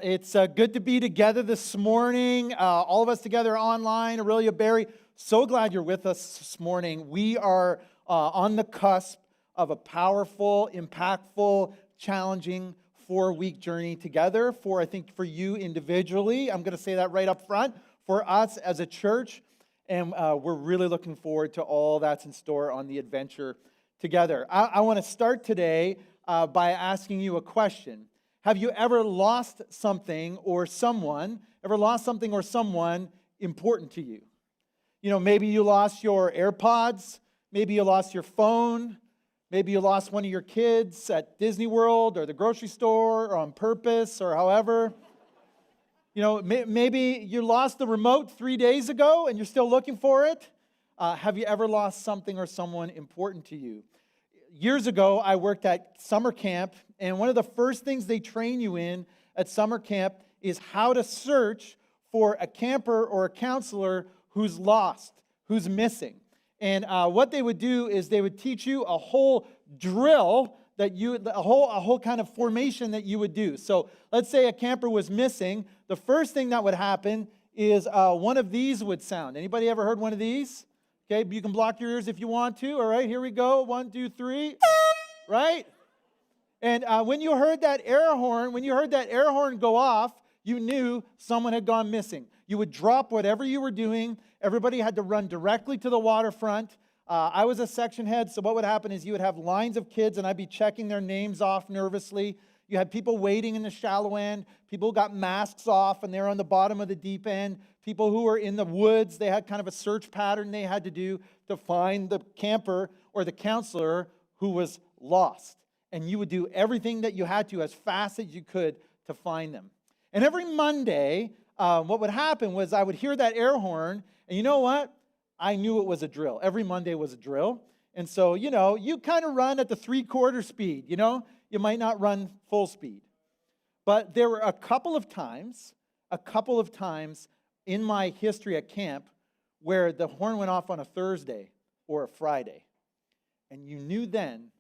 It's good to be together this morning, all of us together online. Aurelia, Barry, so glad you're with us this morning. We are on the cusp of a powerful, impactful, challenging 4-week journey together for you individually. I'm going to say that right up front, for us as a church, and we're really looking forward to all that's in store on the adventure together. I want to start today by asking you a question. Have you ever lost something or someone important to you? You know, maybe you lost your AirPods, maybe you lost your phone, maybe you lost one of your kids at Disney World or the grocery store or on purpose or however. You know, maybe you lost the remote 3 days ago and you're still looking for it. Have you ever lost something or someone important to you? Years ago, I worked at summer camp, and one of the first things they train you in at summer camp is how to search for a camper or a counselor who's lost, who's missing. And what they would do is they would teach you a whole drill a whole kind of formation that you would do. So let's say a camper was missing. The first thing that would happen is one of these would sound. Anybody ever heard one of these? Okay, you can block your ears if you want to. All right, here we go. 1, 2, 3. Right? And when you heard that air horn go off, you knew someone had gone missing. You would drop whatever you were doing. Everybody had to run directly to the waterfront. I was a section head, so what would happen is you would have lines of kids, and I'd be checking their names off nervously. You had people waiting in the shallow end. People who got masks off, and they were on the bottom of the deep end. People who were in the woods, they had kind of a search pattern they had to do to find the camper or the counselor who was lost. And you would do everything that you had to as fast as you could to find them. And every Monday, what would happen was I would hear that air horn, and you know what? I knew it was a drill. Every Monday was a drill. And so, you know, you kind of run at the 3/4 speed, you know? You might not run full speed. But there were a couple of times in my history at camp where the horn went off on a Thursday or a Friday. And you knew then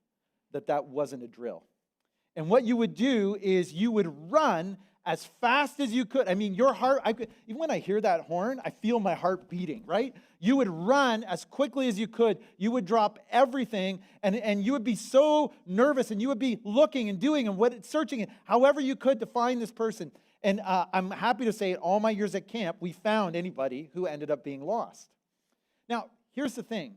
that that wasn't a drill. And what you would do is you would run as fast as you could. I mean, your heart, even when I hear that horn, I feel my heart beating, right? You would run as quickly as you could. You would drop everything, and you would be so nervous, and you would be looking and doing and searching however you could to find this person. And I'm happy to say, in all my years at camp, we found anybody who ended up being lost. Now, here's the thing.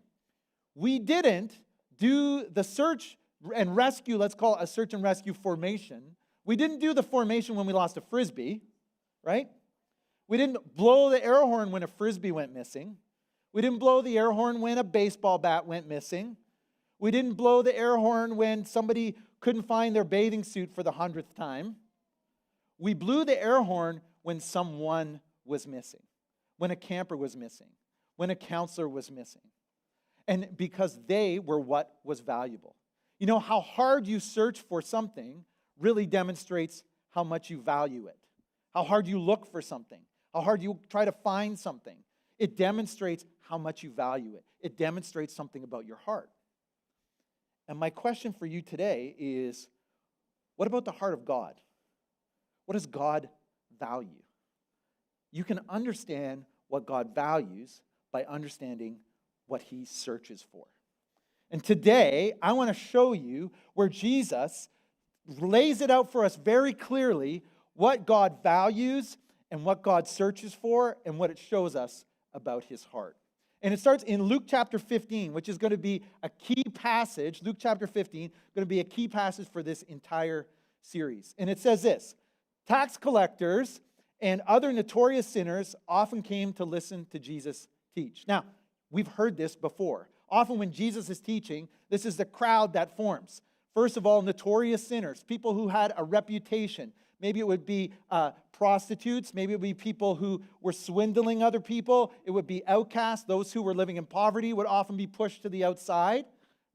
We didn't do the search and rescue, let's call it a search and rescue formation. We didn't do the formation when we lost a Frisbee, right? We didn't blow the air horn when a Frisbee went missing. We didn't blow the air horn when a baseball bat went missing. We didn't blow the air horn when somebody couldn't find their bathing suit for the 100th time. We blew the air horn when someone was missing, when a camper was missing, when a counselor was missing, and because they were what was valuable. You know, how hard you search for something really demonstrates how much you value it. How hard you look for something. How hard you try to find something. It demonstrates how much you value it. It demonstrates something about your heart. And my question for you today is, what about the heart of God? What does God value? You can understand what God values by understanding what he searches for. And today, I want to show you where Jesus lays it out for us very clearly what God values and what God searches for and what it shows us about his heart. And it starts in Luke chapter 15, which is going to be a key passage. Luke chapter 15, going to be a key passage for this entire series. And it says this: tax collectors and other notorious sinners often came to listen to Jesus teach. Now, we've heard this before. Often when Jesus is teaching, this is the crowd that forms. First of all, notorious sinners, people who had a reputation. Maybe it would be prostitutes. Maybe it would be people who were swindling other people. It would be outcasts. Those who were living in poverty would often be pushed to the outside.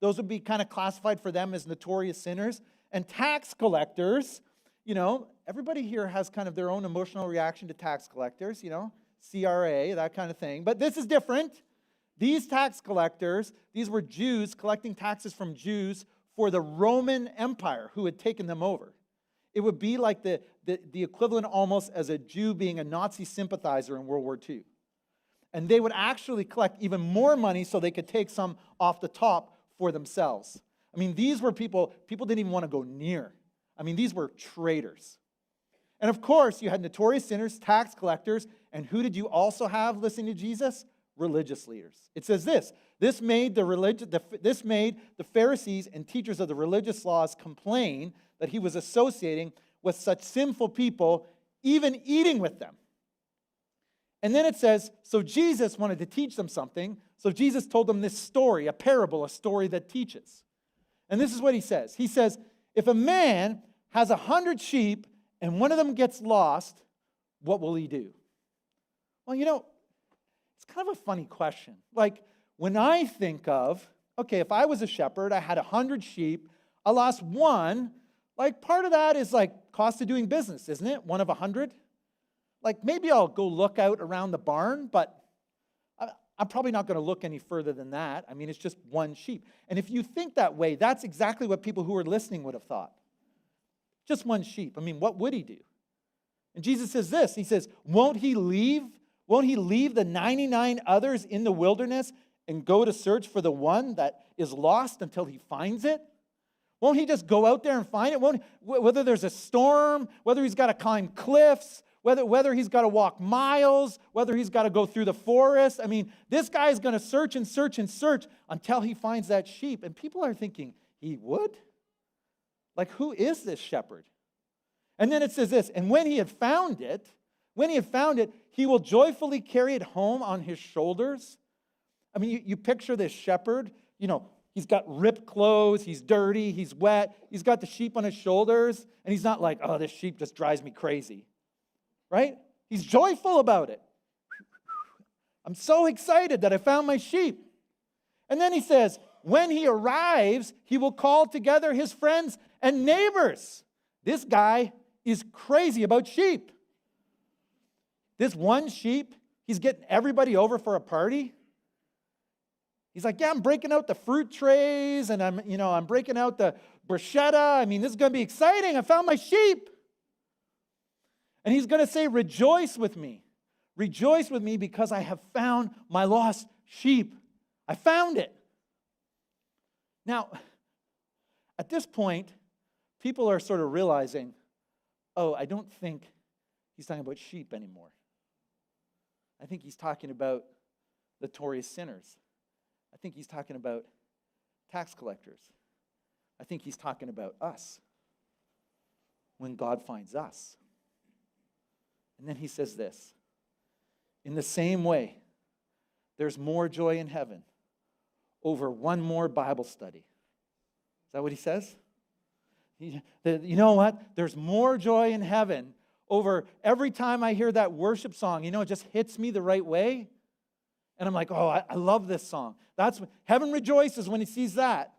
Those would be kind of classified for them as notorious sinners. And tax collectors, you know, everybody here has kind of their own emotional reaction to tax collectors, you know, CRA, that kind of thing. But this is different. These tax collectors, these were Jews collecting taxes from Jews for the Roman Empire who had taken them over. It would be like the equivalent almost as a Jew being a Nazi sympathizer in World War II. And they would actually collect even more money so they could take some off the top for themselves. I mean, these were people didn't even want to go near. I mean, these were traitors. And of course, you had notorious sinners, tax collectors, and who did you also have listening to Jesus? Religious leaders. It says this made the Pharisees and teachers of the religious laws complain that he was associating with such sinful people, even eating with them. And then it says, so Jesus wanted to teach them something, so Jesus told them this story, a parable, a story that teaches. And this is what he says. He says, if a man has 100 sheep and one of them gets lost, what will he do? Well, it's kind of a funny question. Like, when I think of, okay, if I was a shepherd, I had 100 sheep, I lost one, like part of that is like cost of doing business, isn't it? 1 of 100. Like maybe I'll go look out around the barn, but I'm probably not going to look any further than that. I mean, it's just one sheep. And if you think that way, that's exactly what people who are listening would have thought. Just one sheep. I mean, what would he do? And Jesus says this. He says, won't he leave the 99 others in the wilderness and go to search for the one that is lost until he finds it? Won't he just go out there and find it? Whether there's a storm, whether he's got to climb cliffs, whether he's got to walk miles, whether he's got to go through the forest. I mean, this guy is going to search and search and search until he finds that sheep. And people are thinking, he would? Like, who is this shepherd? And then it says this, and when he had found it, he will joyfully carry it home on his shoulders. I mean, you picture this shepherd, he's got ripped clothes, he's dirty, he's wet, he's got the sheep on his shoulders, and he's not like, oh, this sheep just drives me crazy. Right? He's joyful about it. I'm so excited that I found my sheep. And then he says, when he arrives, he will call together his friends and neighbors. This guy is crazy about sheep. This one sheep, he's getting everybody over for a party. He's like, yeah, I'm breaking out the fruit trays and I'm breaking out the bruschetta. I mean, this is going to be exciting. I found my sheep. And he's going to say, rejoice with me. Rejoice with me because I have found my lost sheep. I found it. Now, at this point, people are sort of realizing, oh, I don't think he's talking about sheep anymore. I think he's talking about notorious sinners. I think he's talking about tax collectors. I think he's talking about us when God finds us. And then he says this, in the same way, there's more joy in heaven over one more Bible study. Is that what he says? You know what? There's more joy in heaven over every time I hear that worship song, it just hits me the right way. And I'm like, oh, I love this song. That's what heaven rejoices when he sees that.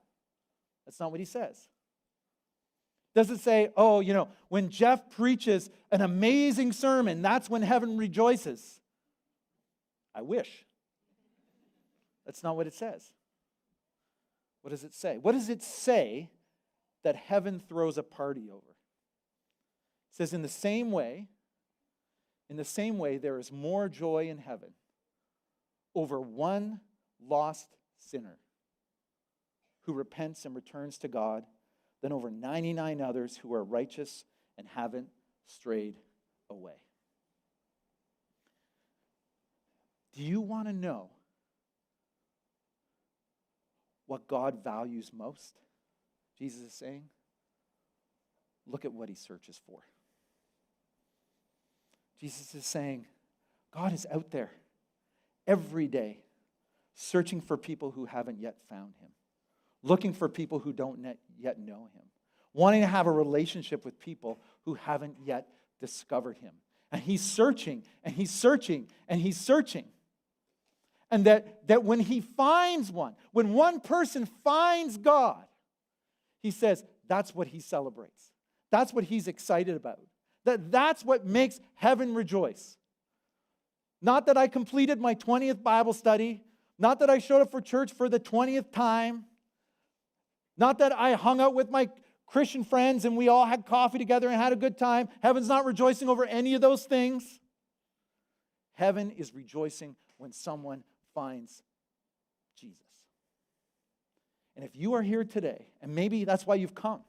That's not what he says. Does it say, oh, when Jeff preaches an amazing sermon, that's when heaven rejoices? I wish. That's not what it says. What does it say? What does it say that heaven throws a party over? It says, in the same way, there is more joy in heaven over one lost sinner who repents and returns to God than over 99 others who are righteous and haven't strayed away. Do you want to know what God values most? Jesus is saying, look at what he searches for. Jesus is saying, God is out there every day searching for people who haven't yet found him. Looking for people who don't yet know him. Wanting to have a relationship with people who haven't yet discovered him. And he's searching, and he's searching, and he's searching. And that when he finds one, when one person finds God, he says that's what he celebrates. That's what he's excited about. That's what makes heaven rejoice. Not that I completed my 20th Bible study. Not that I showed up for church for the 20th time. Not that I hung out with my Christian friends and we all had coffee together and had a good time. Heaven's not rejoicing over any of those things. Heaven is rejoicing when someone finds Jesus. And if you are here today, and maybe that's why you've come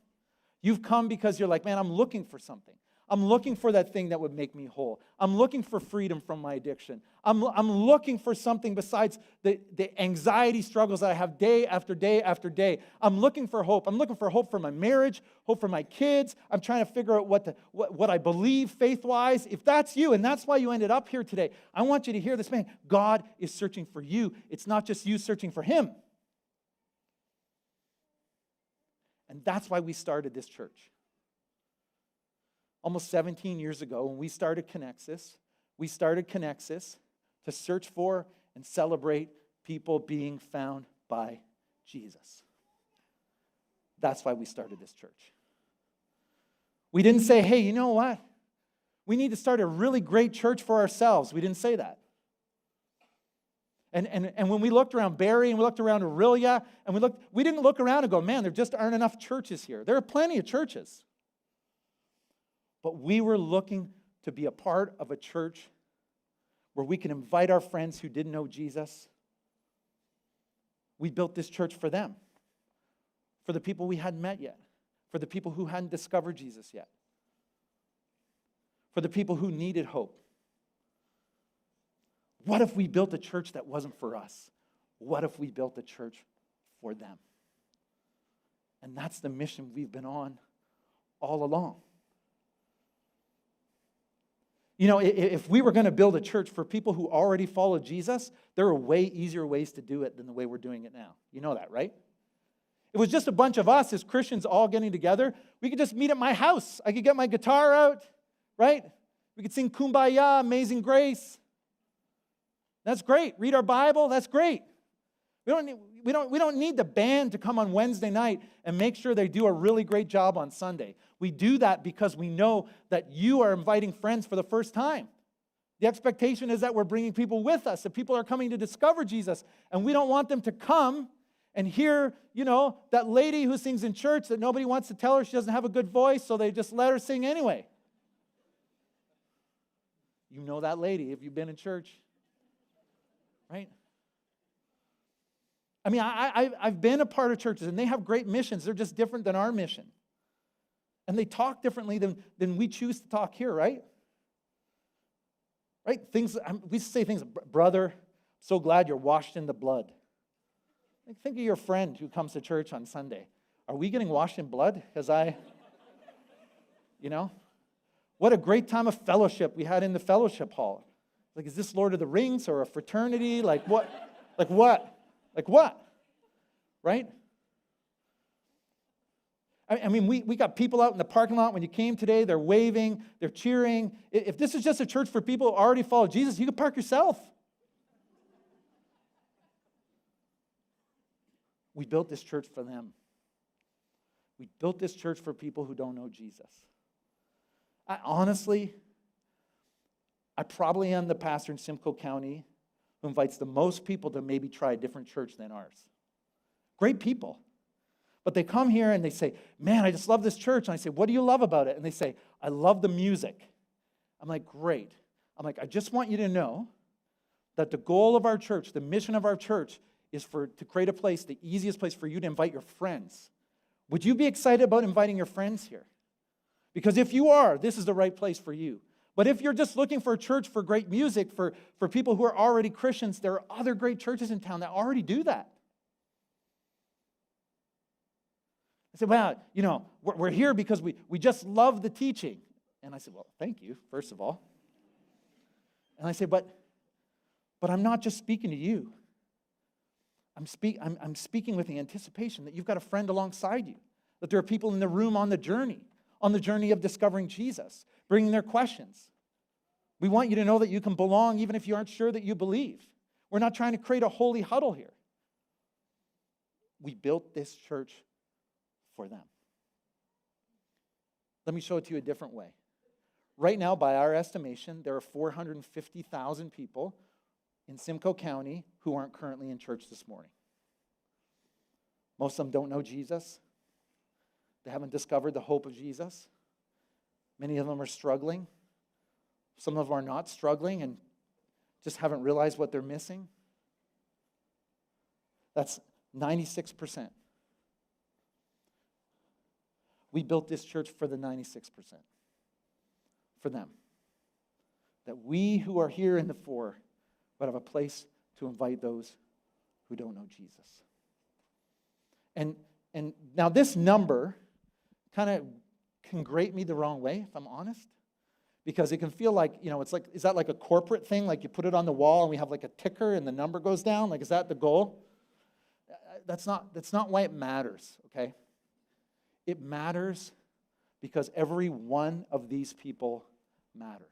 because you're like, man, I'm looking for something. I'm looking for that thing that would make me whole. I'm looking for freedom from my addiction. I'm looking for something besides the anxiety struggles that I have day after day after day. I'm looking for hope. I'm looking for hope for my marriage, hope for my kids. I'm trying to figure out what I believe faith-wise. If that's you, and that's why you ended up here today, I want you to hear this, man. God is searching for you. It's not just you searching for him. And that's why we started this church. Almost 17 years ago, when we started Connexus to search for and celebrate people being found by Jesus. That's why we started this church. We didn't say, hey, you know what? We need to start a really great church for ourselves. We didn't say that. And when we looked around Barrie and we looked around Aurelia, and we didn't look around and go, man, there just aren't enough churches here. There are plenty of churches. But we were looking to be a part of a church where we can invite our friends who didn't know Jesus. We built this church for them, for the people we hadn't met yet, for the people who hadn't discovered Jesus yet, for the people who needed hope. What if we built a church that wasn't for us? What if we built a church for them? And that's the mission we've been on all along. You know, if we were going to build a church for people who already follow Jesus, there are way easier ways to do it than the way we're doing it now. You know that, right? It was just a bunch of us as Christians all getting together. We could just meet at my house. I could get my guitar out, right? We could sing Kumbaya, Amazing Grace. That's great. Read our Bible. That's great. We don't need the band to come on Wednesday night and make sure they do a really great job on Sunday. We do that because we know that you are inviting friends for the first time. The expectation is that we're bringing people with us, that people are coming to discover Jesus, and we don't want them to come and hear, that lady who sings in church that nobody wants to tell her she doesn't have a good voice, so they just let her sing anyway. You know that lady if you've been in church, right? I mean, I've been a part of churches, and they have great missions. They're just different than our mission. And they talk differently than we choose to talk here, right? Right? We say things, brother, so glad you're washed in the blood. Think of your friend who comes to church on Sunday. Are we getting washed in blood? Because what a great time of fellowship we had in the fellowship hall. Like, is this Lord of the Rings or a fraternity? Like what? Like what? Like what? Right? I mean, we got people out in the parking lot when you came today. They're waving. They're cheering. If this is just a church for people who already follow Jesus, you could park yourself. We built this church for them. We built this church for people who don't know Jesus. I probably am the pastor in Simcoe County who invites the most people to maybe try a different church than ours. Great people. But they come here and they say, man, I just love this church. And I say, what do you love about it? And they say, I love the music. I'm like, great. I'm like, I just want you to know that the goal of our church, the mission of our church, is to create a place, the easiest place for you to invite your friends. Would you be excited about inviting your friends here? Because if you are, this is the right place for you. But if you're just looking for a church for great music, for people who are already Christians, there are other great churches in town that already do that. I said, well, we're here because we just love the teaching. And I said, well, thank you, first of all. And I said, but I'm not just speaking to you. I'm speaking with the anticipation that you've got a friend alongside you, that there are people in the room on the journey of discovering Jesus, bringing their questions. We want you to know that you can belong even if you aren't sure that you believe. We're not trying to create a holy huddle here. We built this church for them. Let me show it to you a different way. Right now, by our estimation, there are 450,000 people in Simcoe County who aren't currently in church this morning. Most of them don't know Jesus. They haven't discovered the hope of Jesus. Many of them are struggling. Some of them are not struggling and just haven't realized what they're missing. That's 96%. We built this church for the 96%. For them. That we who are here in the four would have a place to invite those who don't know Jesus. And now this number kind of can grate me the wrong way, if I'm honest. Because it can feel like, it's like, is that like a corporate thing? Like you put it on the wall and we have like a ticker and the number goes down? Like, is that the goal? That's not why it matters, okay? It matters because every one of these people matter.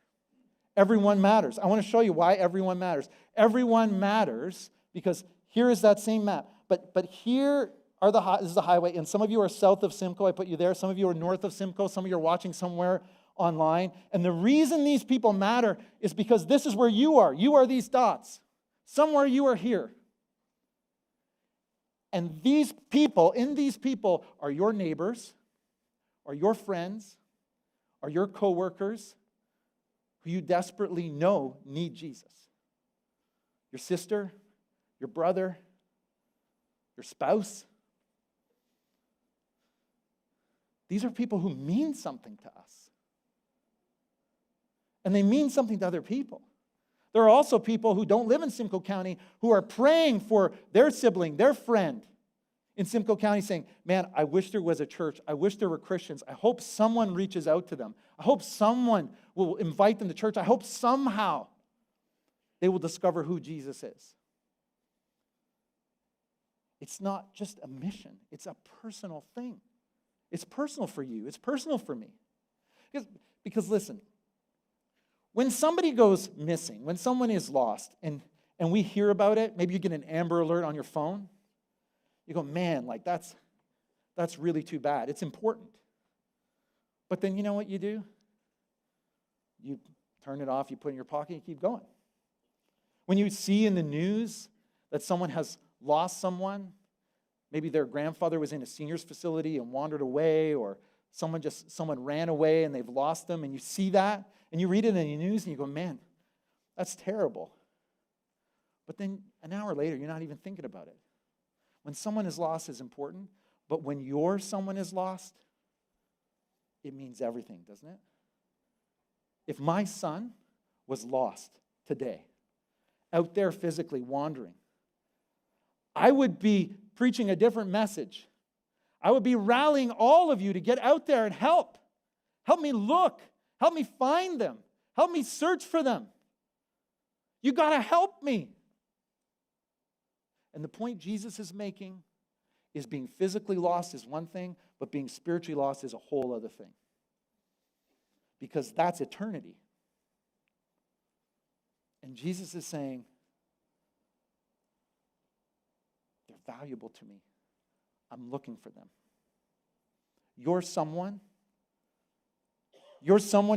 Everyone matters. I want to show you why everyone matters. Everyone matters because here is that same map. But here are this is the highway, and some of you are south of Simcoe. I put you there. Some of you are north of Simcoe. Some of you are watching somewhere online. And the reason these people matter is because this is where you are. You are these dots. Somewhere you are here. And these people are your neighbors, are your friends, are your coworkers who you desperately know need Jesus. Your sister, your brother, your spouse. These are people who mean something to us. And they mean something to other people. There are also people who don't live in Simcoe County who are praying for their sibling, their friend in Simcoe County saying, man, I wish there was a church. I wish there were Christians. I hope someone reaches out to them. I hope someone will invite them to church. I hope somehow they will discover who Jesus is. It's not just a mission. It's a personal thing. It's personal for you. It's personal for me. Because listen, when somebody goes missing, when someone is lost, and we hear about it, maybe you get an Amber Alert on your phone, you go, man, like that's really too bad. It's important. But then you know what you do? You turn it off, you put it in your pocket, you keep going. When you see in the news that someone has lost someone, maybe their grandfather was in a seniors facility and wandered away, or someone ran away and they've lost them, and you see that, and you read it in the news and you go, man, that's terrible. But then an hour later, you're not even thinking about it. When someone is lost is important, but when your someone is lost, it means everything, doesn't it? If my son was lost today, out there physically wandering, I would be preaching a different message. I would be rallying all of you to get out there and help. Help me look. Help me find them. Help me search for them. You got to help me. And the point Jesus is making is being physically lost is one thing, but being spiritually lost is a whole other thing. Because that's eternity. And Jesus is saying, they're valuable to me. I'm looking for them. You're someone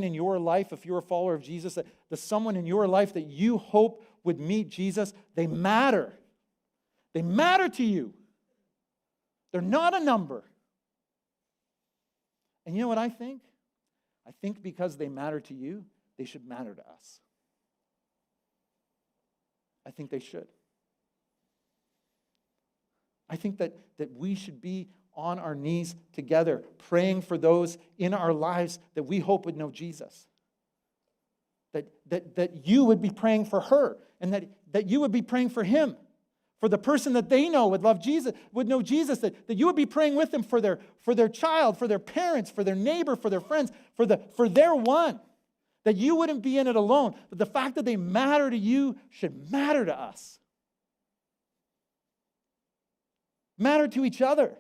in your life, if you're a follower of Jesus, the someone in your life that you hope would meet Jesus, they matter. They matter to you. They're not a number. And you know what I think? I think because they matter to you, they should matter to us. I think they should. I think that we should be on our knees together, praying for those in our lives that we hope would know Jesus. That you would be praying for her, and that you would be praying for him, for the person that they know would love Jesus, would know Jesus, that you would be praying with them for their child, for their parents, for their neighbor, for their friends, for their one. That you wouldn't be in it alone. But the fact that they matter to you should matter to us. Matter to each other.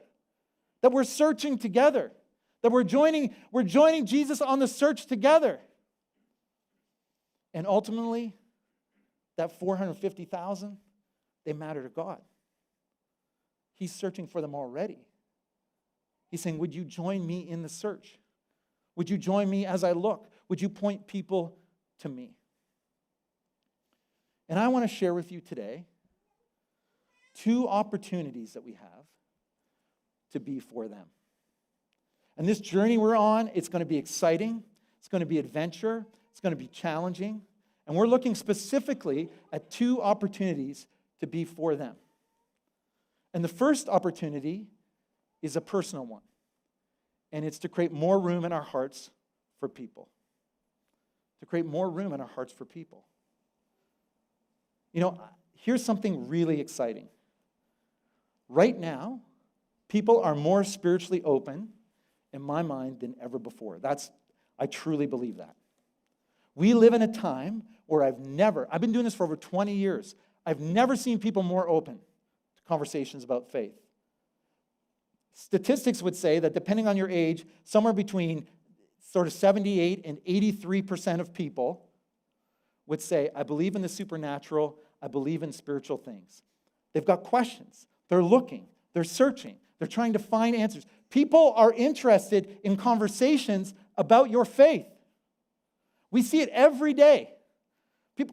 That we're searching together. That we're joining Jesus on the search together. And ultimately, that 450,000, they matter to God. He's searching for them already. He's saying, would you join me in the search? Would you join me as I look? Would you point people to me? And I want to share with you today 2 opportunities that we have to be for them. And this journey we're on, it's going to be exciting. It's going to be adventure. It's going to be challenging. And we're looking specifically at 2 opportunities to be for them. And the first opportunity is a personal one. And it's to create more room in our hearts for people. To create more room in our hearts for people. You know, here's something really exciting. Right now, people are more spiritually open, in my mind, than ever before. I truly believe that. We live in a time where I've been doing this for over 20 years. I've never seen people more open to conversations about faith. Statistics would say that depending on your age, somewhere between sort of 78 and 83% of people would say, I believe in the supernatural, I believe in spiritual things. They've got questions. They're looking. They're searching. They're trying to find answers. People are interested in conversations about your faith. We see it every day.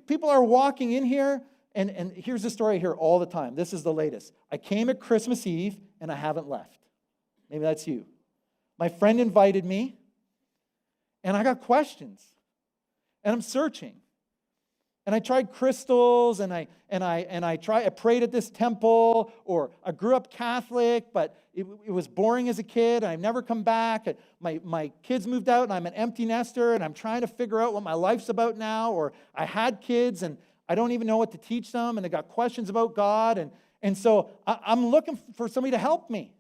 People are walking in here, and here's the story I hear all the time. This is the latest. I came at Christmas Eve, and I haven't left. Maybe that's you. My friend invited me, and I got questions, and I'm searching. And I tried crystals, and I prayed at this temple, or I grew up Catholic, but it was boring as a kid, and I've never come back. My kids moved out, and I'm an empty nester, and I'm trying to figure out what my life's about now, or I had kids, and I don't even know what to teach them, and they got questions about God, and so I'm looking for somebody to help me.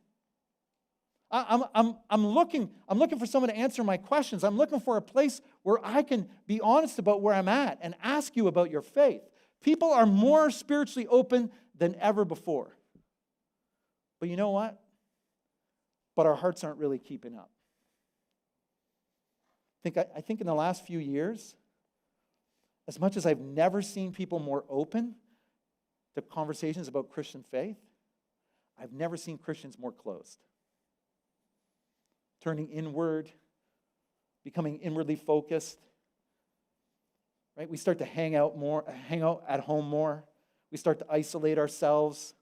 I'm looking for someone to answer my questions. I'm looking for a place where I can be honest about where I'm at and ask you about your faith. People are more spiritually open than ever before. But you know what? But our hearts aren't really keeping up. I think in the last few years, as much as I've never seen people more open to conversations about Christian faith, I've never seen Christians more closed. Turning inward, becoming inwardly focused. Right? We start to hang out at home more. We start to isolate ourselves.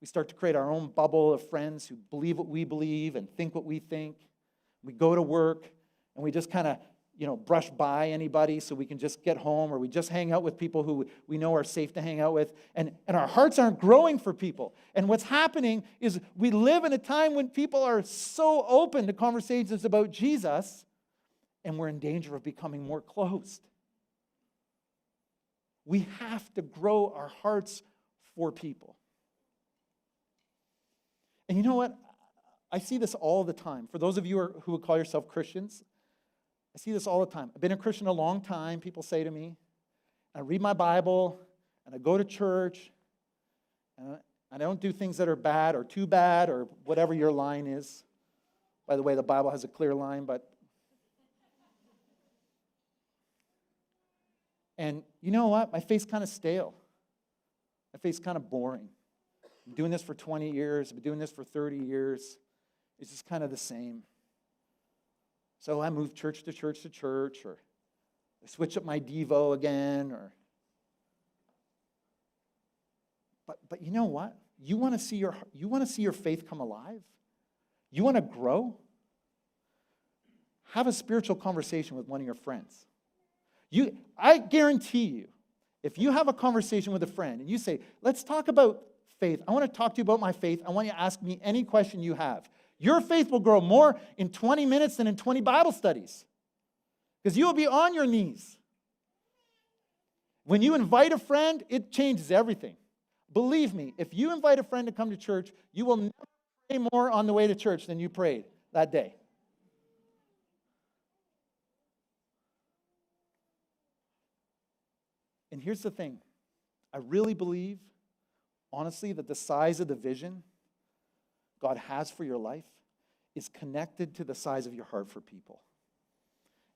We start to create our own bubble of friends who believe what we believe and think what we think. We go to work and we just kind of, brush by anybody so we can just get home, or we just hang out with people who we know are safe to hang out with. And our hearts aren't growing for people. And what's happening is we live in a time when people are so open to conversations about Jesus, and we're in danger of becoming more closed. We have to grow our hearts for people. And you know what? I see this all the time. For those of you who would call yourself Christians, I see this all the time. I've been a Christian a long time, people say to me. I read my Bible, and I go to church, and I don't do things that are bad or too bad or whatever your line is. By the way, the Bible has a clear line, but... And you know what? My faith's kind of stale. My faith's kind of boring. I've been doing this for 20 years. I've been doing this for 30 years. It's just kind of the same. So I move church to church to church, or I switch up my Devo again, or... But you know what? You want to see your faith come alive? You want to grow? Have a spiritual conversation with one of your friends. I guarantee you, if you have a conversation with a friend and you say, let's talk about faith. I want to talk to you about my faith. I want you to ask me any question you have. Your faith will grow more in 20 minutes than in 20 Bible studies. Because you will be on your knees. When you invite a friend, it changes everything. Believe me, if you invite a friend to come to church, you will never pray more on the way to church than you prayed that day. And here's the thing. I really believe, honestly, that the size of the vision God has for your life is connected to the size of your heart for people.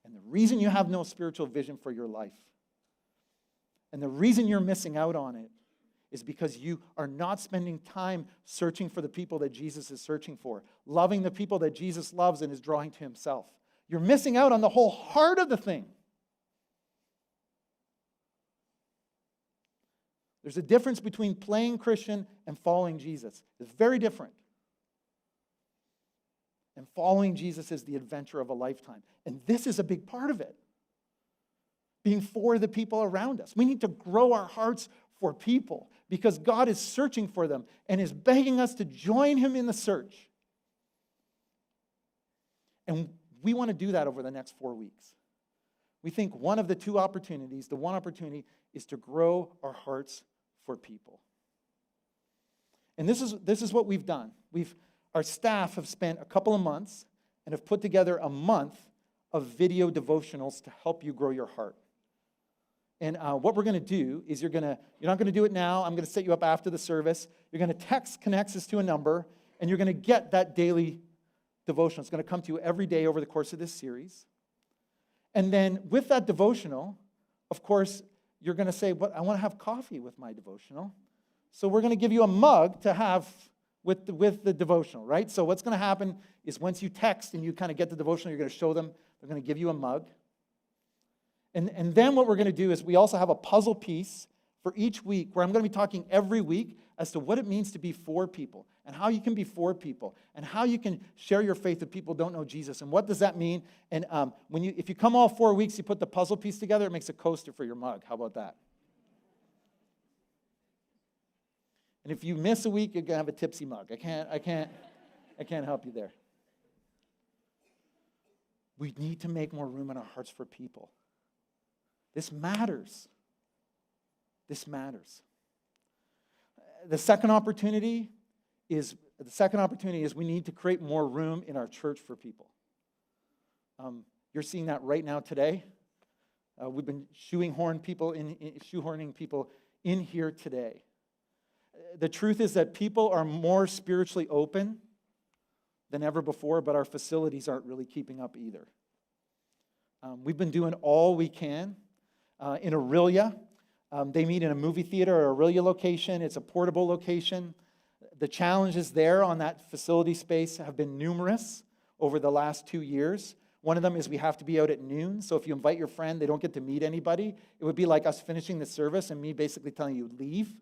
And the reason you have no spiritual vision for your life, and the reason you're missing out on it, is because you are not spending time searching for the people that Jesus is searching for, loving the people that Jesus loves and is drawing to himself. You're missing out on the whole heart of the thing. There's a difference between playing Christian and following Jesus. It's very different. And following Jesus is the adventure of a lifetime. And this is a big part of it. Being for the people around us. We need to grow our hearts for people because God is searching for them and is begging us to join him in the search. And we want to do that over the next 4 weeks. We think the one opportunity is to grow our hearts for people. And this is what we've done. Our staff have spent a couple of months and have put together a month of video devotionals to help you grow your heart. And what we're going to do is you're not going to do it now. I'm going to set you up after the service. You're going to text Connexus to a number, and you're going to get that daily devotional. It's going to come to you every day over the course of this series. And then with that devotional, of course, you're going to say, "What? I want to have coffee with my devotional." So we're going to give you a mug to have with the devotional, right? So what's going to happen is once you text and you kind of get the devotional, you're going to show them. They're going to give you a mug. And then what we're going to do is we also have a puzzle piece for each week where I'm going to be talking every week as to what it means to be for people and how you can be for people and how you can share your faith if people don't know Jesus and what does that mean. And if you come all 4 weeks, you put the puzzle piece together, it makes a coaster for your mug. How about that? And if you miss a week, you're going to have a tipsy mug. I can't help you there. We need to make more room in our hearts for people. This matters. This matters. The second opportunity is we need to create more room in our church for people. You're seeing that right now today. We've been shoehorning people in here today. The truth is that people are more spiritually open than ever before, but our facilities aren't really keeping up either. We've been doing all we can. In Aurelia, they meet in a movie theater or Aurelia location. It's a portable location. The challenges there on that facility space have been numerous over the last 2 years. One of them is we have to be out at noon, so if you invite your friend, they don't get to meet anybody. It would be like us finishing the service and me basically telling you, leave.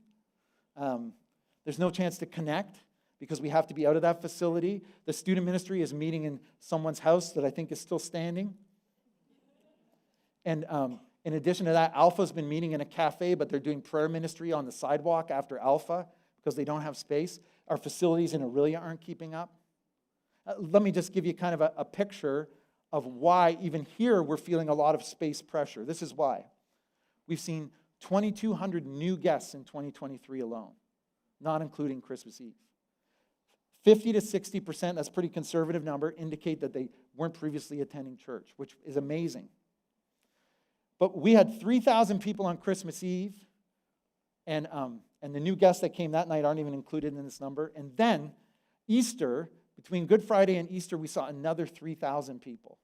There's no chance to connect because we have to be out of that facility. The student ministry is meeting in someone's house that I think is still standing. And in addition to that, Alpha's been meeting in a cafe, but they're doing prayer ministry on the sidewalk after Alpha because they don't have space. Our facilities in Aurelia aren't keeping up. Let me just give you kind of a picture of why even here we're feeling a lot of space pressure. This is why. We've seen 2,200 new guests in 2023 alone, not including Christmas Eve. 50 to 60%, that's a pretty conservative number, indicate that they weren't previously attending church, which is amazing. But we had 3,000 people on Christmas Eve, and the new guests that came that night aren't even included in this number. And then Easter, between Good Friday and Easter, we saw another 3,000 people.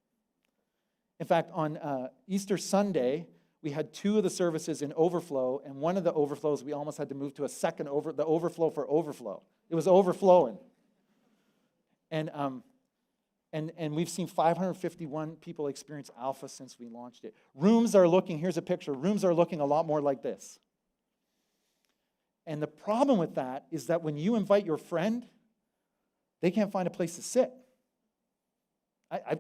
In fact, on Easter Sunday, we had 2 of the services in overflow, and one of the overflows we almost had to move to a second the overflow for overflow. It was overflowing. And we've seen 551 people experience Alpha since we launched it. Here's a picture, rooms are looking a lot more like this. And the problem with that is that when you invite your friend, they can't find a place to sit.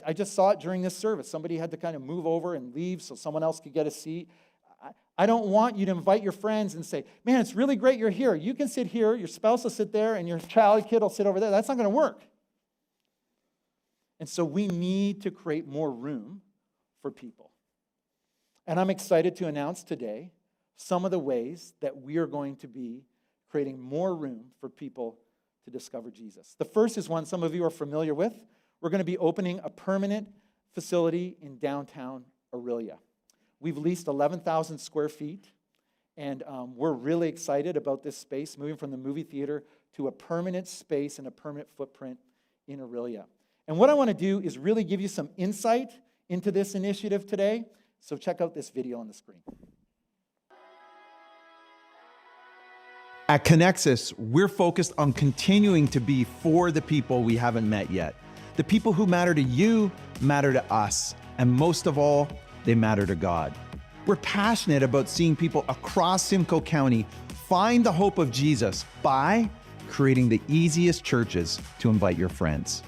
I just saw it during this service. Somebody had to kind of move over and leave so someone else could get a seat. I don't want you to invite your friends and say, man, it's really great you're here. You can sit here, your spouse will sit there, and your kid will sit over there. That's not going to work. And so we need to create more room for people. And I'm excited to announce today some of the ways that we are going to be creating more room for people to discover Jesus. The first is one some of you are familiar with. We're going to be opening a permanent facility in downtown Aurelia. We've leased 11,000 square feet, and we're really excited about this space, moving from the movie theater to a permanent space and a permanent footprint in Aurelia. And what I want to do is really give you some insight into this initiative today. So check out this video on the screen. At Connexus, we're focused on continuing to be for the people we haven't met yet. The people who matter to you matter to us, and most of all, they matter to God. We're passionate about seeing people across Simcoe County find the hope of Jesus by creating the easiest churches to invite your friends.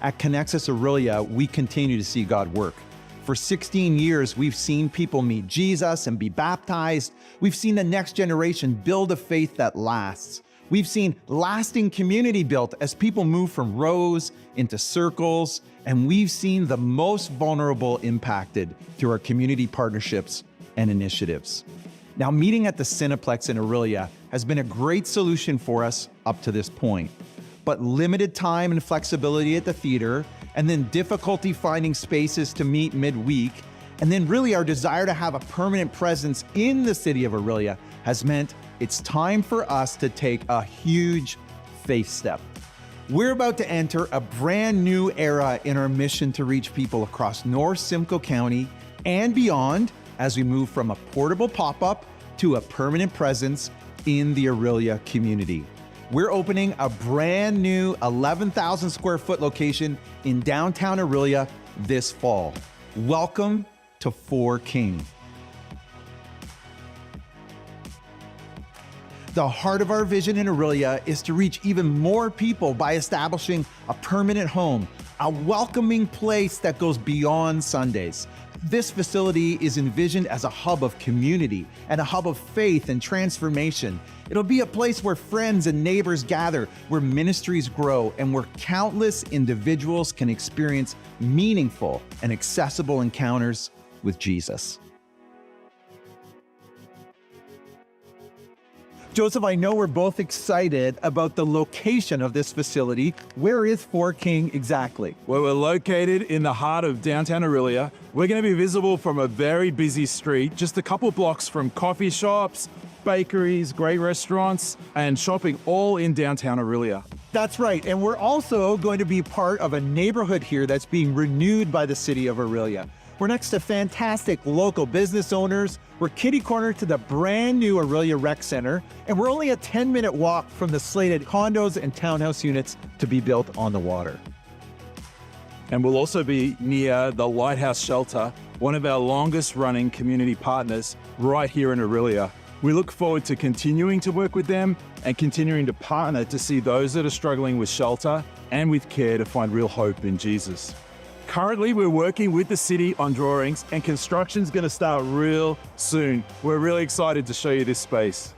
At Connexus Aurelia, we continue to see God work. For 16 years, we've seen people meet Jesus and be baptized. We've seen the next generation build a faith that lasts. We've seen lasting community built as people move from rows into circles, and we've seen the most vulnerable impacted through our community partnerships and initiatives. Now, meeting at the Cineplex in Aurelia has been a great solution for us up to this point, but limited time and flexibility at the theater, and then difficulty finding spaces to meet midweek, and then really our desire to have a permanent presence in the city of Aurelia has meant it's time for us to take a huge faith step. We're about to enter a brand new era in our mission to reach people across North Simcoe County and beyond as we move from a portable pop-up to a permanent presence in the Aurelia community. We're opening a brand new 11,000 square foot location in downtown Aurelia this fall. Welcome to Four King. The heart of our vision in Aurelia is to reach even more people by establishing a permanent home, a welcoming place that goes beyond Sundays. This facility is envisioned as a hub of community and a hub of faith and transformation. It'll be a place where friends and neighbors gather, where ministries grow, and where countless individuals can experience meaningful and accessible encounters with Jesus. Joseph, I know we're both excited about the location of this facility. Where is Four King exactly? Well, we're located in the heart of downtown Aurelia. We're going to be visible from a very busy street, just a couple blocks from coffee shops, bakeries, great restaurants, and shopping, all in downtown Aurelia. That's right, and we're also going to be part of a neighborhood here that's being renewed by the city of Aurelia. We're next to fantastic local business owners. We're kitty-corner to the brand new Aurelia Rec Center, and we're only a 10-minute walk from the slated condos and townhouse units to be built on the water. And we'll also be near the Lighthouse Shelter, one of our longest-running community partners right here in Aurelia. We look forward to continuing to work with them and continuing to partner to see those that are struggling with shelter and with care to find real hope in Jesus. Currently, we're working with the city on drawings, and construction's going to start real soon. We're really excited to show you this space.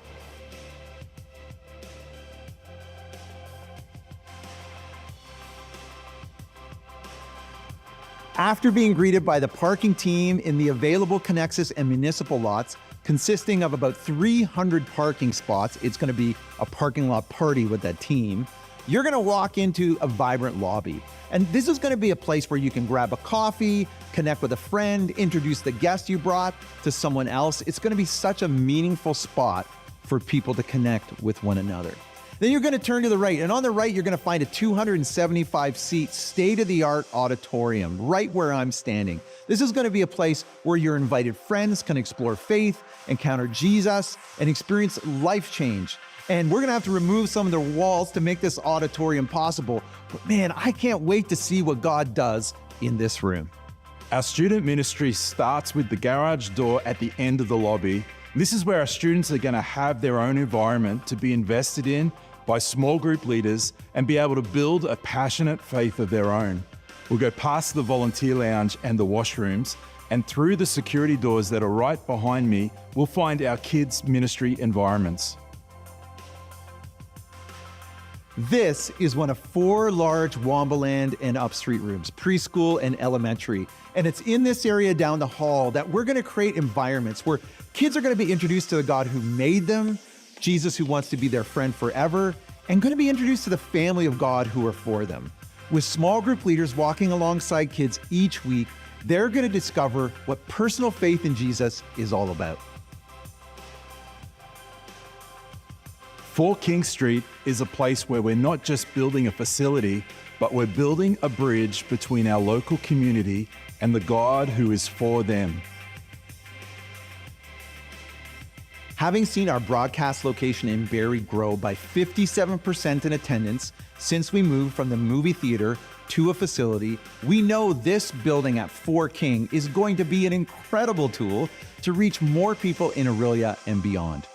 After being greeted by the parking team in the available Connexus and municipal lots, consisting of about 300 parking spots, it's going to be a parking lot party with that team. You're going to walk into a vibrant lobby. And this is going to be a place where you can grab a coffee, connect with a friend, introduce the guest you brought to someone else. It's going to be such a meaningful spot for people to connect with one another. Then you're going to turn to the right, and on the right, you're going to find a 275-seat state-of-the-art auditorium right where I'm standing. This is going to be a place where your invited friends can explore faith, encounter Jesus, and experience life change. And we're going to have to remove some of the walls to make this auditorium possible. But man, I can't wait to see what God does in this room. Our student ministry starts with the garage door at the end of the lobby. This is where our students are going to have their own environment to be invested in by small group leaders and be able to build a passionate faith of their own. We'll go past the volunteer lounge and the washrooms, and through the security doors that are right behind me, we'll find our kids' ministry environments. This is one of 4 large Wombaland and Upstreet rooms, preschool and elementary. And it's in this area down the hall that we're going to create environments where kids are going to be introduced to the God who made them, Jesus who wants to be their friend forever, and going to be introduced to the family of God who are for them. With small group leaders walking alongside kids each week, they're going to discover what personal faith in Jesus is all about. 4 King Street is a place where we're not just building a facility, but we're building a bridge between our local community and the God who is for them. Having seen our broadcast location in Barrie grow by 57% in attendance since we moved from the movie theater to a facility, we know this building at 4 King is going to be an incredible tool to reach more people in Aurelia and beyond.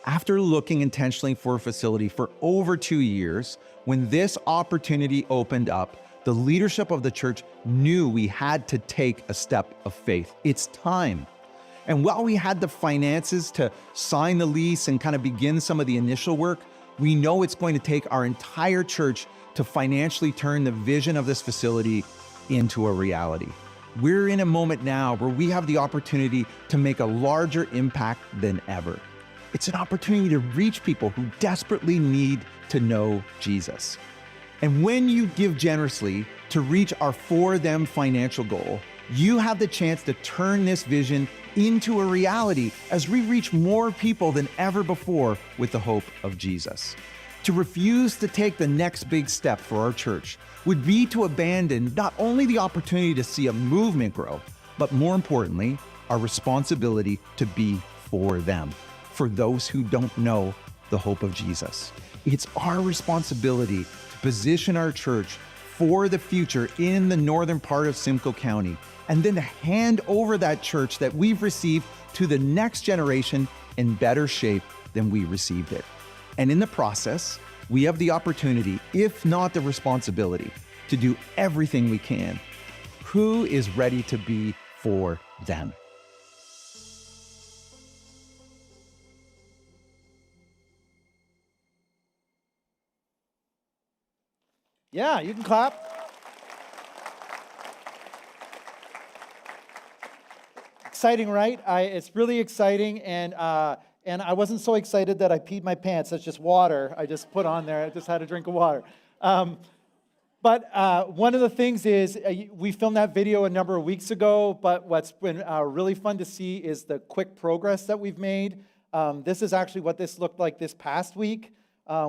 After looking intentionally for a facility for over 2 years, when this opportunity opened up, the leadership of the church knew we had to take a step of faith. It's time. And while we had the finances to sign the lease and kind of begin some of the initial work, we know it's going to take our entire church to financially turn the vision of this facility into a reality. We're in a moment now where we have the opportunity to make a larger impact than ever. It's an opportunity to reach people who desperately need to know Jesus. And when you give generously to reach our For Them financial goal, you have the chance to turn this vision into a reality as we reach more people than ever before with the hope of Jesus. To refuse to take the next big step for our church would be to abandon not only the opportunity to see a movement grow, but more importantly, our responsibility to be for them, for those who don't know the hope of Jesus. It's our responsibility to position our church for the future in the northern part of Simcoe County, and then to hand over that church that we've received to the next generation in better shape than we received it. And in the process, we have the opportunity, if not the responsibility, to do everything we can. Who is ready to be for them? Yeah, you can clap. Exciting, right? It's really exciting, and I wasn't so excited that I peed my pants. That's just water I just put on there. I just had a drink of water. But one of the things is, we filmed that video a number of weeks ago, but what's been really fun to see is the quick progress that we've made. This is actually what this looked like this past week.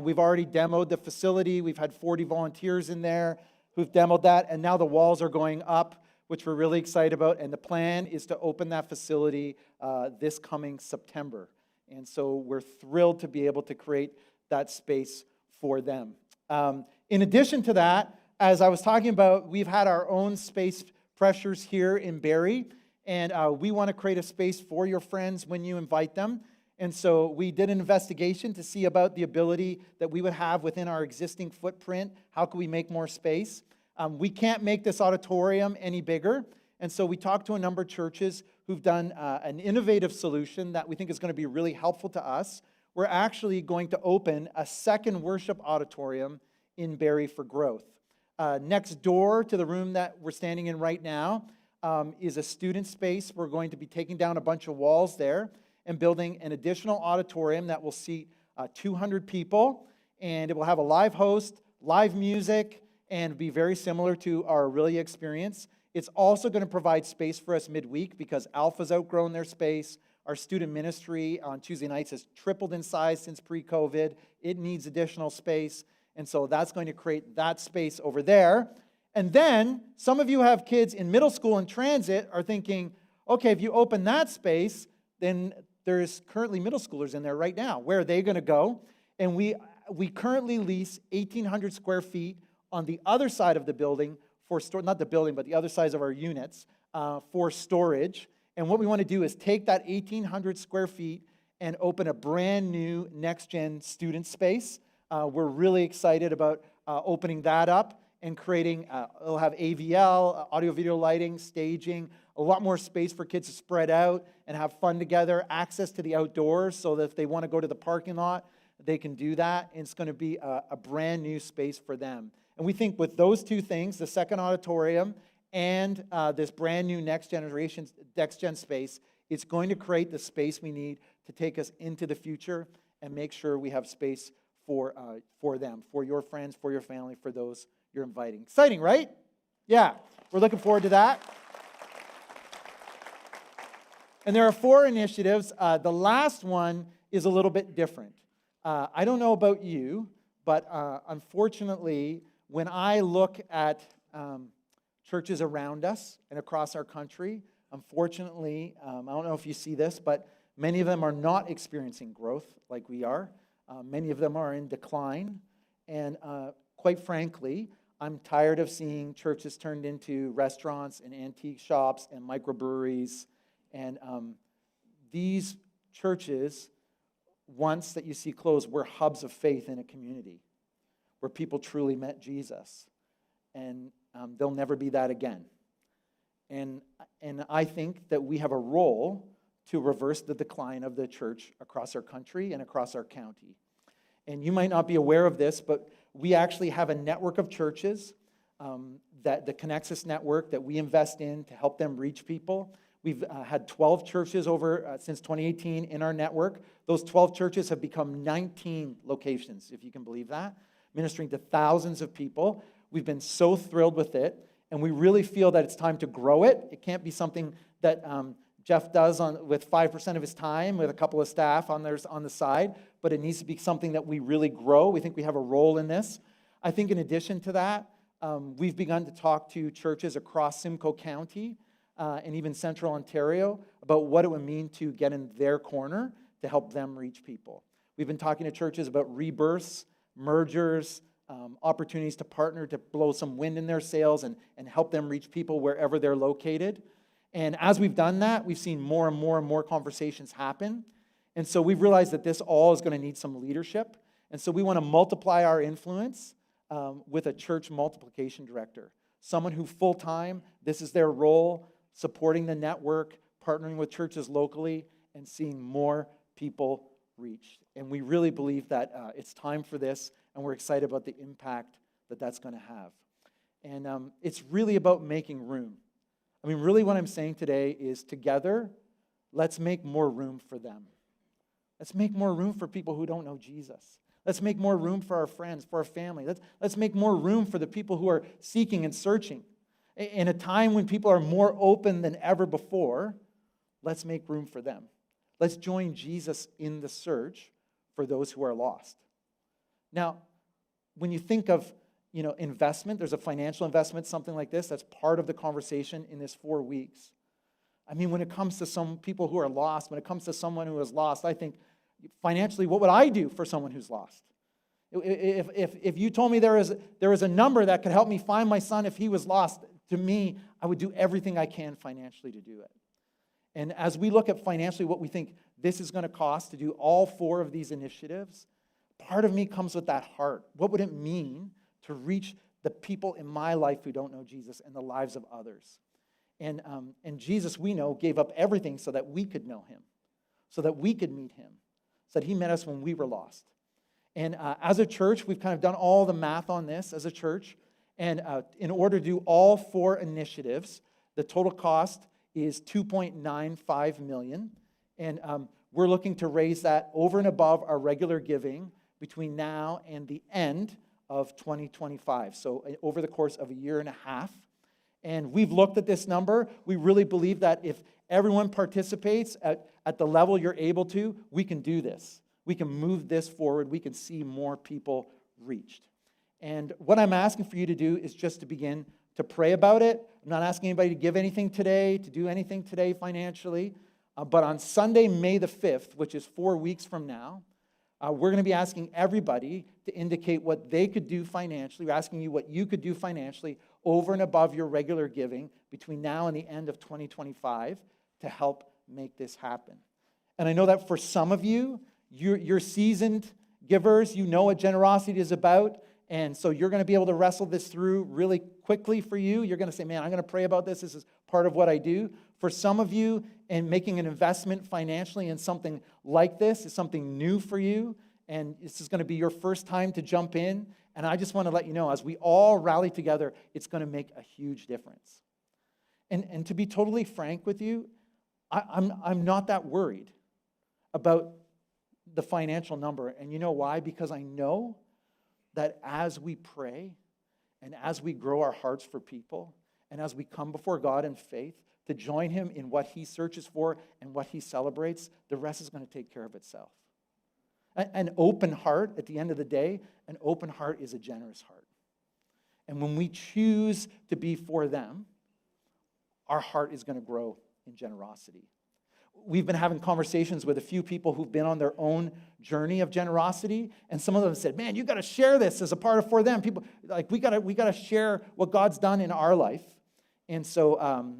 We've already demoed the facility. We've had 40 volunteers in there who've demoed that, and now the walls are going up, which we're really excited about, and the plan is to open that facility this coming September. And so we're thrilled to be able to create that space for them. In addition to that, as I was talking about, we've had our own space pressures here in Barrie, and we want to create a space for your friends when you invite them. And so we did an investigation to see about the ability that we would have within our existing footprint. How can we make more space? We can't make this auditorium any bigger, and so we talked to a number of churches who've done an innovative solution that we think is going to be really helpful to us. We're actually going to open a second worship auditorium in Barrie for growth. Next door to the room that we're standing in right now is a student space. We're going to be taking down a bunch of walls there and building an additional auditorium that will seat 200 people, and it will have a live host, live music, and be very similar to our Aurelia experience. It's also going to provide space for us midweek because Alpha's outgrown their space. Our student ministry on Tuesday nights has tripled in size since pre-COVID. It needs additional space, and so that's going to create that space over there. And then some of you have kids in middle school and transit are thinking, okay, if you open that space, then there's currently middle schoolers in there right now. Where are they going to go? And we currently lease 1,800 square feet on the other side of the building for not the building, but the other sides of our units for storage. And what we want to do is take that 1,800 square feet and open a brand new next-gen student space. We're really excited about opening that up and creating, it'll have AVL, audio-video lighting, staging, a lot more space for kids to spread out and have fun together, access to the outdoors so that if they want to go to the parking lot, they can do that. And it's going to be a brand new space for them. And we think with those two things, the second auditorium and this brand new next-gen space, it's going to create the space we need to take us into the future and make sure we have space for them, for your friends, for your family, for those you're inviting. Exciting, right? Yeah, we're looking forward to that. And there are 4 initiatives. The last one is a little bit different. I don't know about you, but unfortunately, when I look at churches around us and across our country, unfortunately, I don't know if you see this, but many of them are not experiencing growth like we are. Many of them are in decline. And quite frankly, I'm tired of seeing churches turned into restaurants and antique shops and microbreweries. And these churches, once that you see closed, were hubs of faith in a community where people truly met Jesus. and there'll never be that again. And I think that we have a role to reverse the decline of the church across our country and across our county. And you might not be aware of this, but we actually have a network of churches, that the Connexus network that we invest in to help them reach people. We've had 12 churches over since 2018 in our network. Those 12 churches have become 19 locations, if you can believe that, ministering to thousands of people. We've been so thrilled with it, and we really feel that it's time to grow it. It can't be something that Jeff does with 5% of his time with a couple of staff on the side, but it needs to be something that we really grow. We think we have a role in this. I think in addition to that, we've begun to talk to churches across Simcoe County and even Central Ontario about what it would mean to get in their corner to help them reach people. We've been talking to churches about rebirths, mergers, opportunities to partner to blow some wind in their sails and help them reach people wherever they're located. And as we've done that, we've seen more and more and more conversations happen. And so we've realized that this all is going to need some leadership. And so we want to multiply our influence with a church multiplication director, someone who full-time, this is their role, supporting the network, partnering with churches locally, and seeing more people reached. And we really believe that it's time for this, and we're excited about the impact that that's going to have. And it's really about making room. I mean, really what I'm saying today is together, let's make more room for them. Let's make more room for people who don't know Jesus. Let's make more room for our friends, for our family. Let's make more room for the people who are seeking and searching. In a time when people are more open than ever before, let's make room for them. Let's join Jesus in the search for those who are lost. Now, when you think of investment, there's a financial investment, something like this, that's part of the conversation in this 4 weeks. I mean, when it comes to some people who are lost, when it comes to someone who is lost, I think financially, what would I do for someone who's lost? If you told me there is a number that could help me find my son if he was lost, to me, I would do everything I can financially to do it. And as we look at financially what we think this is going to cost to do all 4 of these initiatives, part of me comes with that heart. What would it mean to reach the people in my life who don't know Jesus and the lives of others? And Jesus, we know, gave up everything so that we could know him, so that we could meet him, so that he met us when we were lost. And as a church, we've kind of done all the math on this as a church. And in order to do all 4 initiatives, the total cost is $2.95 million. And we're looking to raise that over and above our regular giving between now and the end of 2025. So over the course of a year and a half. And we've looked at this number. We really believe that if everyone participates at the level you're able to, we can do this. We can move this forward. We can see more people reached. And what I'm asking for you to do is just to begin to pray about it. I'm not asking anybody to give anything today, to do anything today financially. But on Sunday, May the 5th, which is 4 weeks from now, we're going to be asking everybody to indicate what they could do financially. We're asking you what you could do financially over and above your regular giving between now and the end of 2025 to help make this happen. And I know that for some of you, you're seasoned givers. You know what generosity is about. And so you're going to be able to wrestle this through really quickly for you. You're going to say, man, I'm going to pray about this. This is part of what I do. For some of you, and making an investment financially in something like this is something new for you. And this is going to be your first time to jump in. And I just want to let you know, as we all rally together, it's going to make a huge difference. And to be totally frank with you, I'm not that worried about the financial number. And you know why? Because I know that as we pray and as we grow our hearts for people and as we come before God in faith to join him in what he searches for and what he celebrates, the rest is going to take care of itself. An open heart, at the end of the day, an open heart is a generous heart. And when we choose to be for them, our heart is going to grow in generosity. We've been having conversations with a few people who've been on their own journey of generosity, and some of them said, man, you got to share this as a part of For Them. People, like, we got to share what God's done in our life. And so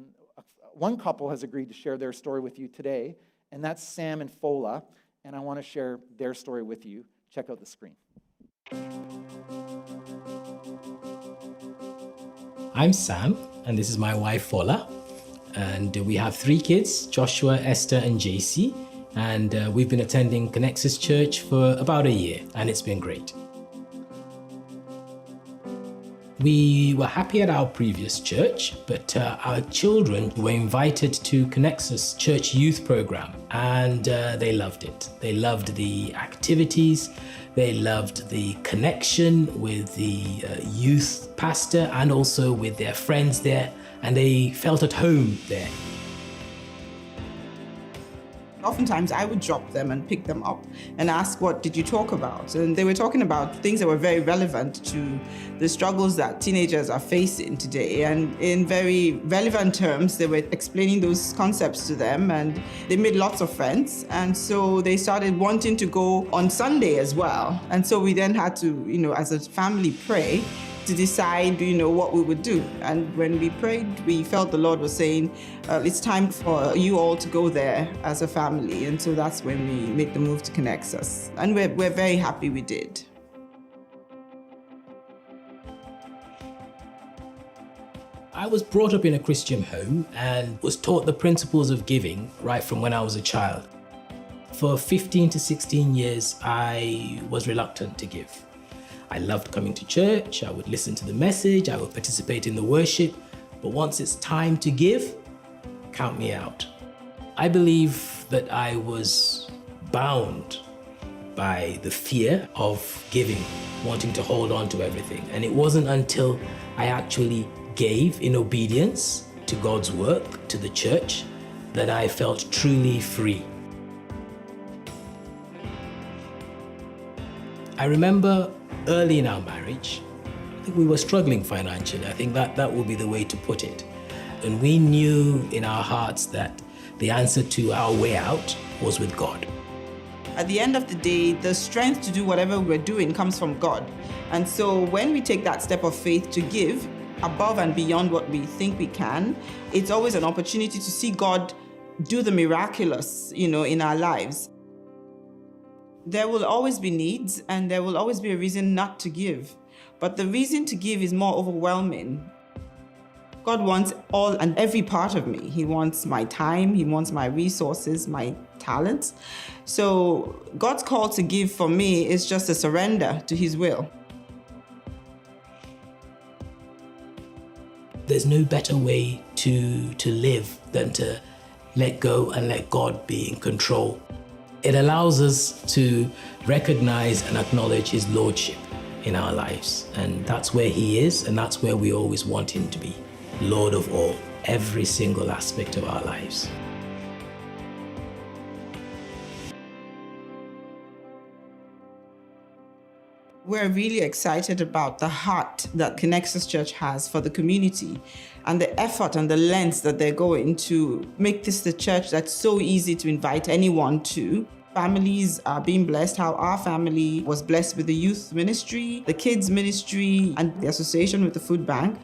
one couple has agreed to share their story with you today, and that's Sam and Fola, and I want to share their story with you. Check out the screen. I'm Sam, and this is my wife, Fola. And we have 3 kids, Joshua, Esther, and JC. And we've been attending Connexus Church for about a year, and it's been great. We were happy at our previous church, but our children were invited to Connexus Church Youth Program, and they loved it. They loved the activities, they loved the connection with the youth pastor and also with their friends there, and they felt at home there. Oftentimes I would drop them and pick them up and ask, what did you talk about? And they were talking about things that were very relevant to the struggles that teenagers are facing today. And in very relevant terms, they were explaining those concepts to them, and they made lots of friends. And so they started wanting to go on Sunday as well. And so we then had to, as a family, pray to decide, what we would do. And when we prayed, we felt the Lord was saying, it's time for you all to go there as a family. And so that's when we made the move to Connexus. And we're very happy we did. I was brought up in a Christian home and was taught the principles of giving right from when I was a child. For 15 to 16 years, I was reluctant to give. I loved coming to church, I would listen to the message, I would participate in the worship, but once it's time to give, count me out. I believe that I was bound by the fear of giving, wanting to hold on to everything. And it wasn't until I actually gave in obedience to God's work, to the church, that I felt truly free. I remember early in our marriage, I think we were struggling financially. I think that would be the way to put it. And we knew in our hearts that the answer to our way out was with God. At the end of the day, the strength to do whatever we're doing comes from God. And so when we take that step of faith to give above and beyond what we think we can, it's always an opportunity to see God do the miraculous, in our lives. There will always be needs, and there will always be a reason not to give. But the reason to give is more overwhelming. God wants all and every part of me. He wants my time, He wants my resources, my talents. So God's call to give for me is just a surrender to His will. There's no better way to live than to let go and let God be in control. It allows us to recognize and acknowledge His lordship in our lives. And that's where He is, and that's where we always want Him to be. Lord of all, every single aspect of our lives. We're really excited about the heart that Connexus Church has for the community and the effort and the lengths that they're going to make this the church that's so easy to invite anyone to. Families are being blessed, how our family was blessed with the youth ministry, the kids ministry, and the association with the food bank.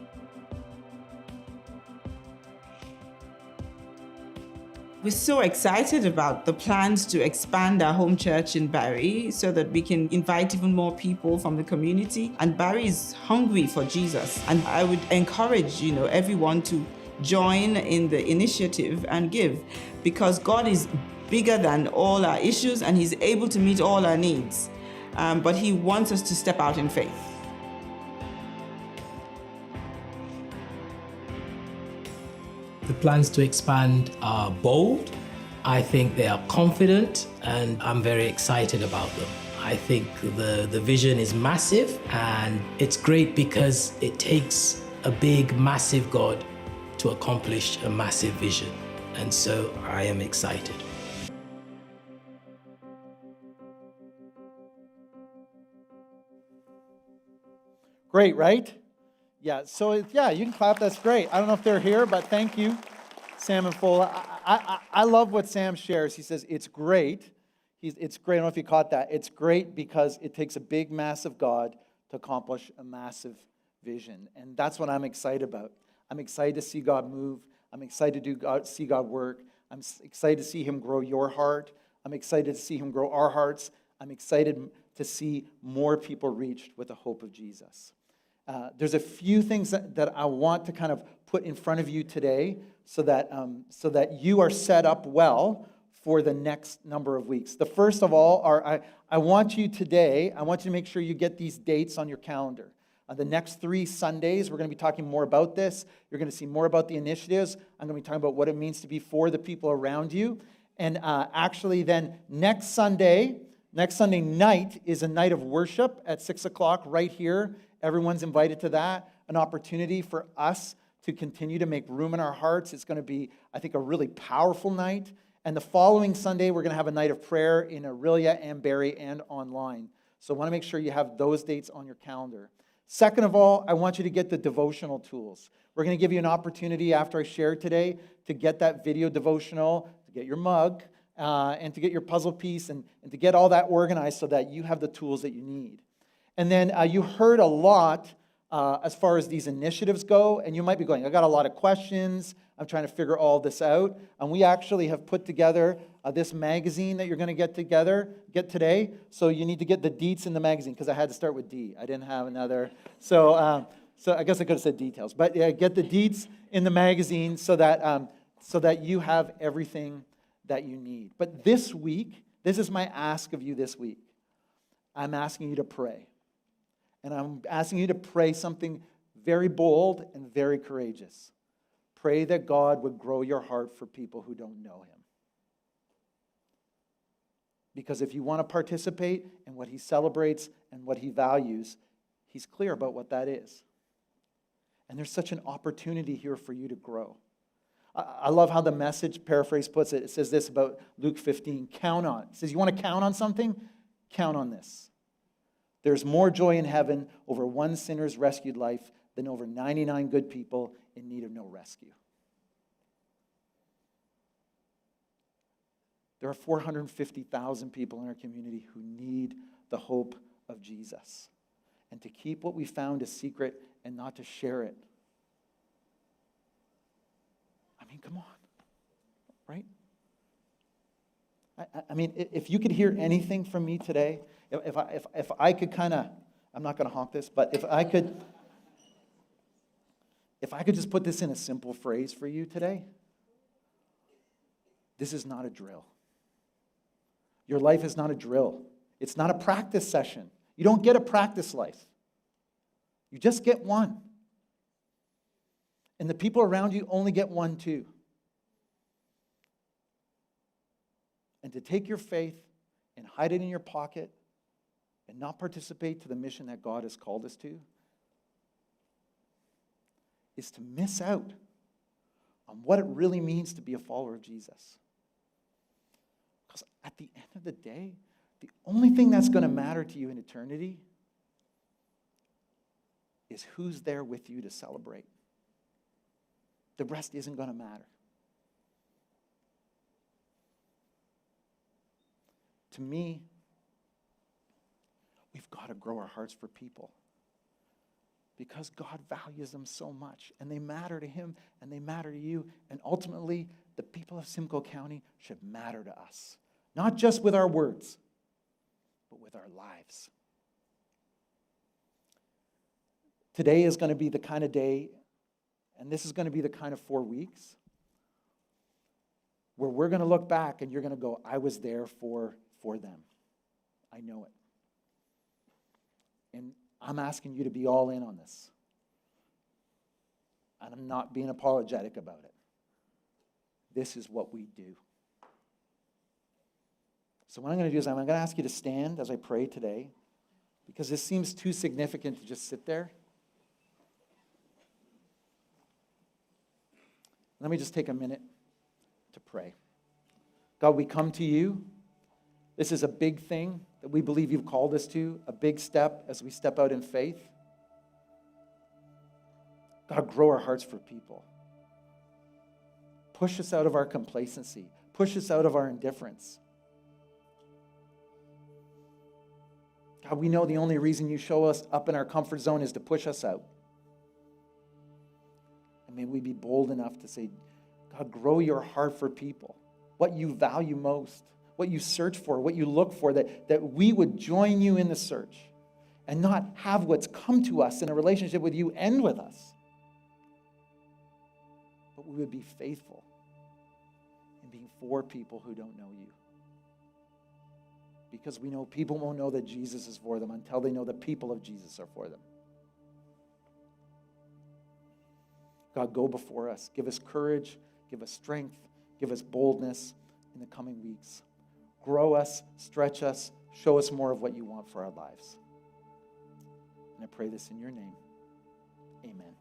We're so excited about the plans to expand our home church in Barrie so that we can invite even more people from the community. And Barrie is hungry for Jesus. And I would encourage, everyone to join in the initiative and give, because God is bigger than all our issues and He's able to meet all our needs. But He wants us to step out in faith. The plans to expand are bold. I think they are confident, and I'm very excited about them. I think the vision is massive, and it's great because it takes a big, massive God to accomplish a massive vision. And so I am excited. Great, right? Yeah, so you can clap. That's great. I don't know if they're here, but thank you, Sam and Fola. I love what Sam shares. He says, it's great. It's great. I don't know if you caught that. It's great because it takes a big, massive God to accomplish a massive vision. And that's what I'm excited about. I'm excited to see God move. I'm excited to see God work. I'm excited to see Him grow your heart. I'm excited to see Him grow our hearts. I'm excited to see more people reached with the hope of Jesus. there's a few things that I want to kind of put in front of you today so that you are set up well for the next number of weeks. The first of all I want you to make sure you get these dates on your calendar. The next 3 Sundays, we're going to be talking more about this. You're going to see more about the initiatives. I'm going to be talking about what it means to be for the people around you. And actually then next Sunday night is a night of worship at 6 o'clock right here. Everyone's invited to that. An opportunity for us to continue to make room in our hearts. It's going to be, I think, a really powerful night. And the following Sunday, we're going to have a night of prayer in Aurelia and Barrie and online. So I want to make sure you have those dates on your calendar. Second of all, I want you to get the devotional tools. We're going to give you an opportunity after I share today to get that video devotional, to get your mug, and to get your puzzle piece, and to get all that organized so that you have the tools that you need. And then you heard a lot as far as these initiatives go, and you might be going, I got a lot of questions. I'm trying to figure all this out. And we actually have put together this magazine that you're going to get today. So you need to get the deets in the magazine, because I had to start with D. I didn't have another. So I guess I could have said details. But yeah, get the deets in the magazine so that you have everything that you need. But this week, this is my ask of you this week. I'm asking you to pray. And I'm asking you to pray something very bold and very courageous. Pray that God would grow your heart for people who don't know him. Because if you want to participate in what he celebrates and what he values, he's clear about what that is. And there's such an opportunity here for you to grow. I love how the Message paraphrase puts it. It says this about Luke 15, count on. It says, you want to count on something? Count on this. There's more joy in heaven over one sinner's rescued life than over 99 good people in need of no rescue. There are 450,000 people in our community who need the hope of Jesus. And to keep what we found a secret and not to share it. I mean, come on, right? I mean, if you could hear anything from me today, if I could kind of, I'm not going to honk this, but if I could just put this in a simple phrase for you today, this is not a drill. Your life is not a drill. It's not a practice session. You don't get a practice life. You just get one. And the people around you only get one too. And to take your faith and hide it in your pocket and not participate to the mission that God has called us to is to miss out on what it really means to be a follower of Jesus. Because at the end of the day, the only thing that's going to matter to you in eternity is who's there with you to celebrate. The rest isn't going to matter. To me, we've got to grow our hearts for people because God values them so much, and they matter to him, and they matter to you, and ultimately, the people of Simcoe County should matter to us, not just with our words, but with our lives. Today is going to be the kind of day, and this is going to be the kind of 4 weeks where we're going to look back and you're going to go, I was there for them. I know it. And I'm asking you to be all in on this. And I'm not being apologetic about it. This is what we do. So what I'm going to do is I'm going to ask you to stand as I pray today, because this seems too significant to just sit there. Let me just take a minute to pray. God, we come to you. This is a big thing that we believe you've called us to, a big step as we step out in faith. God, grow our hearts for people. Push us out of our complacency. Push us out of our indifference. God, we know the only reason you show us up in our comfort zone is to push us out. And may we be bold enough to say, God, grow your heart for people, what you value most, what you search for, what you look for, that we would join you in the search and not have what's come to us in a relationship with you end with us. But we would be faithful in being for people who don't know you. Because we know people won't know that Jesus is for them until they know the people of Jesus are for them. God, go before us. Give us courage, give us strength, give us boldness in the coming weeks. Grow us, stretch us, show us more of what you want for our lives. And I pray this in your name. Amen.